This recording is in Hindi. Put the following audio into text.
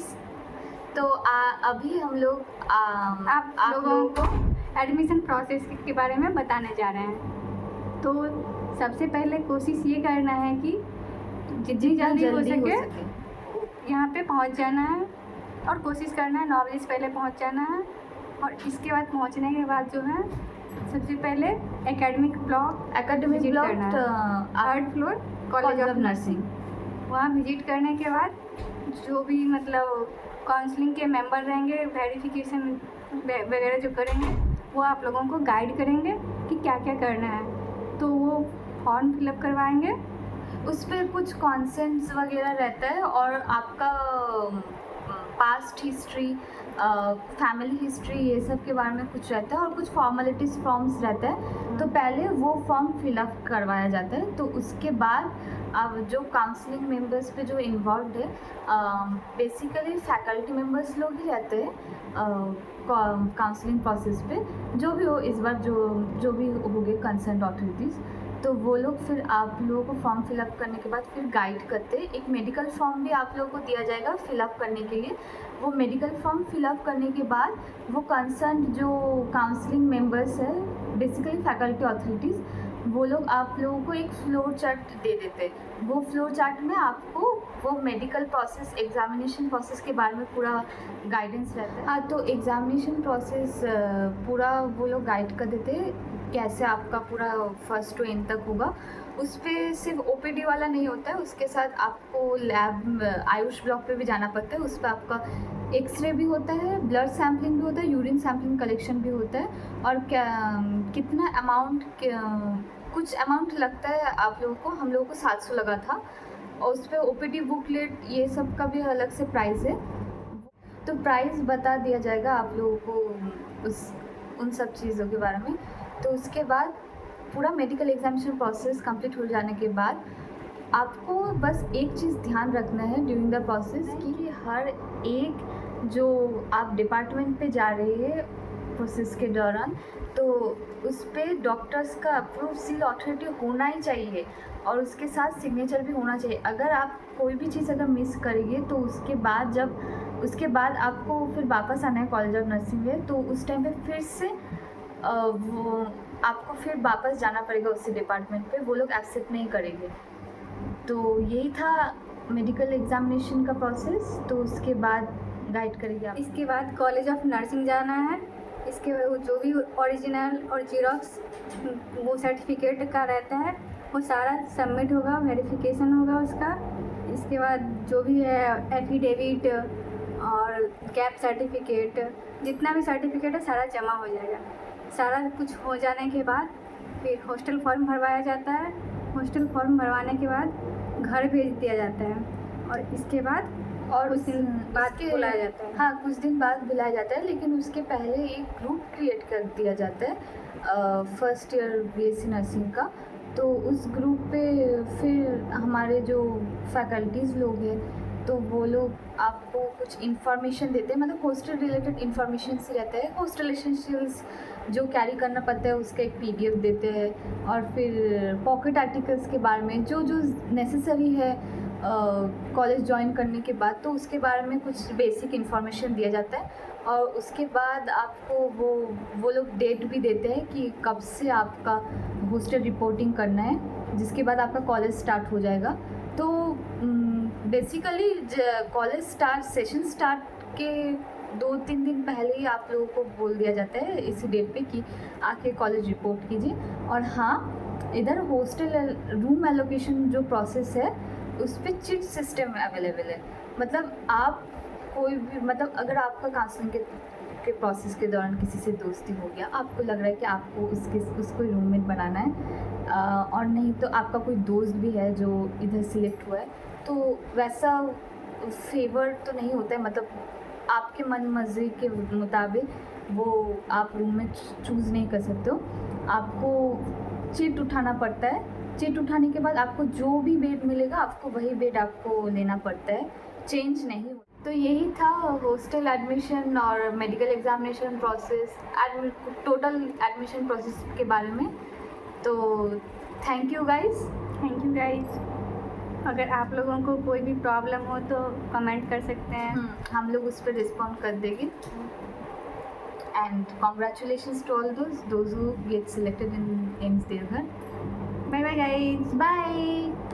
गाइस। तो अभी हम लोग आप लोगों को एडमिशन प्रोसेस के बारे में बताने जा रहे हैं। तो सबसे पहले कोशिश ये करना है कि जितनी जल्दी हो सके यहाँ पे पहुँच जाना है और कोशिश करना है 9 बजे से पहले पहुँच जाना है। और इसके बाद पहुँचने के बाद जो है सबसे पहले academic block 3rd floor college of nursing, वहाँ विजिट करने के बाद जो भी मतलब काउंसलिंग के मेंबर रहेंगे, वेरिफिकेशन वगैरह जो करेंगे वो आप लोगों को गाइड करेंगे कि क्या क्या करना है। तो वो फॉर्म फिलअप करवाएंगे, उस पर कुछ कॉन्सेंट्स वगैरह रहता है और आपका पास्ट हिस्ट्री, फैमिली हिस्ट्री, ये सब के बारे में कुछ रहता है और कुछ फॉर्मेलिटीज़ फॉर्म्स रहता है। तो पहले वो फॉर्म फिलअप करवाया जाता है। तो उसके बाद अब जो काउंसलिंग मेंबर्स पे जो इन्वॉल्व है, बेसिकली फैकल्टी मेंबर्स लोग ही रहते हैं काउंसलिंग प्रोसेस पे। जो भी हो इस बार जो भी होंगे कंसर्न अथॉरिटीज़, तो वो लोग फिर आप लोगों को फॉर्म फिलअप करने के बाद फिर गाइड करते हैं। एक मेडिकल फॉर्म भी आप लोगों को दिया जाएगा फिलअप करने के लिए। वो मेडिकल फॉर्म फिलअप करने के बाद वो कंसर्न जो काउंसलिंग मेंबर्स है, बेसिकली फैकल्टी अथॉरिटीज़, वो लोग आप लोगों को एक फ्लोर चार्ट दे देते हैं। वो फ्लोर चार्ट में आपको वो मेडिकल प्रोसेस, एग्जामिनेशन प्रोसेस के बारे में पूरा गाइडेंस रहता है। हाँ, तो एग्जामिनेशन प्रोसेस पूरा वो लोग गाइड कर देते हैं, कैसे आपका पूरा फर्स्ट टू एंड तक होगा। उस पर सिर्फ ओपीडी वाला नहीं होता है, उसके साथ आपको लैब आयुष ब्लॉक पे भी जाना पड़ता है। उस पर आपका एक्सरे भी होता है, ब्लड सैम्पलिंग भी होता है, यूरिन सैम्पलिंग कलेक्शन भी होता है। और कितना अमाउंट, कुछ अमाउंट लगता है आप लोगों को, हम लोगों को 700 लगा था। और उस पर ओपीडी बुकलेट ये सब का भी अलग से प्राइस है। तो प्राइस बता दिया जाएगा आप लोगों को उन सब चीज़ों के बारे में। तो उसके बाद पूरा मेडिकल एग्जामिनेशन प्रोसेस कंप्लीट हो जाने के बाद आपको बस एक चीज़ ध्यान रखना है ड्यूरिंग द प्रोसेस कि हर एक जो आप डिपार्टमेंट पे जा रहे हैं प्रोसेस के दौरान, तो उस पर डॉक्टर्स का अप्रूव सील अथॉरिटी होना ही चाहिए और उसके साथ सिग्नेचर भी होना चाहिए। अगर आप कोई भी चीज़ अगर मिस करेंगे तो उसके बाद आपको फिर वापस आना है कॉलेज ऑफ नर्सिंग में, तो उस टाइम पे फिर से वो आपको फिर वापस जाना पड़ेगा उसी डिपार्टमेंट पे, वो लोग एक्सेप्ट नहीं करेंगे। तो यही था मेडिकल एग्जामिनेशन का प्रोसेस। तो उसके बाद गाइड करेंगे आप। इसके बाद कॉलेज ऑफ नर्सिंग जाना है। इसके जो भी ओरिजिनल और जीरोक्स वो सर्टिफिकेट का रहता है वो सारा सबमिट होगा, वेरिफिकेशन होगा उसका। इसके बाद जो भी है एफिडेविट और गैप सर्टिफिकेट, जितना भी सर्टिफिकेट है सारा जमा हो जाएगा। सारा कुछ हो जाने के बाद फिर हॉस्टल फॉर्म भरवाया जाता है। हॉस्टल फॉर्म भरवाने के बाद घर भेज दिया जाता है और इसके बाद और कुछ दिन बाद बुलाया जाता है। हाँ, कुछ दिन बाद बुलाया जाता है, लेकिन उसके पहले एक ग्रुप क्रिएट कर दिया जाता है फर्स्ट ईयर बीएससी नर्सिंग का। तो उस ग्रुप पे फिर हमारे जो फैकल्टीज़ लोग हैं तो वो लोग आपको कुछ इन्फॉर्मेशन देते हैं, मतलब हॉस्टल रिलेटेड इन्फॉर्मेशन से रहता है। हॉस्टल एसेंशियल्स जो कैरी करना पड़ता है उसका एक पीडीएफ देते हैं और फिर पॉकेट आर्टिकल्स के बारे में जो नेसेसरी है कॉलेज ज्वाइन करने के बाद, तो उसके बारे में कुछ बेसिक इन्फॉर्मेशन दिया जाता है। और उसके बाद आपको वो लोग डेट भी देते हैं कि कब से आपका हॉस्टल रिपोर्टिंग करना है, जिसके बाद आपका कॉलेज स्टार्ट हो जाएगा। तो बेसिकली कॉलेज सेशन स्टार्ट के 2-3 दिन पहले ही आप लोगों को बोल दिया जाता है इसी डेट पे कि आके कॉलेज रिपोर्ट कीजिए। और हाँ, इधर हॉस्टल रूम एलोकेशन जो प्रोसेस है उस पर चिट सिस्टम अवेलेबल है। मतलब आप कोई भी, मतलब अगर आपका काउंसलिंग के प्रोसेस के दौरान किसी से दोस्ती हो गया, आपको लग रहा है कि आपको उसको रूममेट बनाना है और नहीं तो आपका कोई दोस्त भी है जो इधर सिलेक्ट हुआ है, तो वैसा फेवर तो नहीं होता है। मतलब आपके मन मर्जी के मुताबिक वो आप रूममेट चूज़ नहीं कर सकते हो, आपको चिट उठाना पड़ता है। चिट उठाने के बाद आपको जो भी बेड मिलेगा आपको वही बेड आपको लेना पड़ता है, चेंज नहीं। तो यही था हॉस्टल एडमिशन और medical examination process, total admission process के बारे में। तो thank you guys. Thank you guys. अगर आप लोगों को कोई भी प्रॉब्लम हो तो कमेंट कर सकते हैं। हम लोग उस पर रिस्पॉन्ड कर देंगे। And congratulations to all those who get selected in AIIMS Deoghar. Bye bye guys. Bye.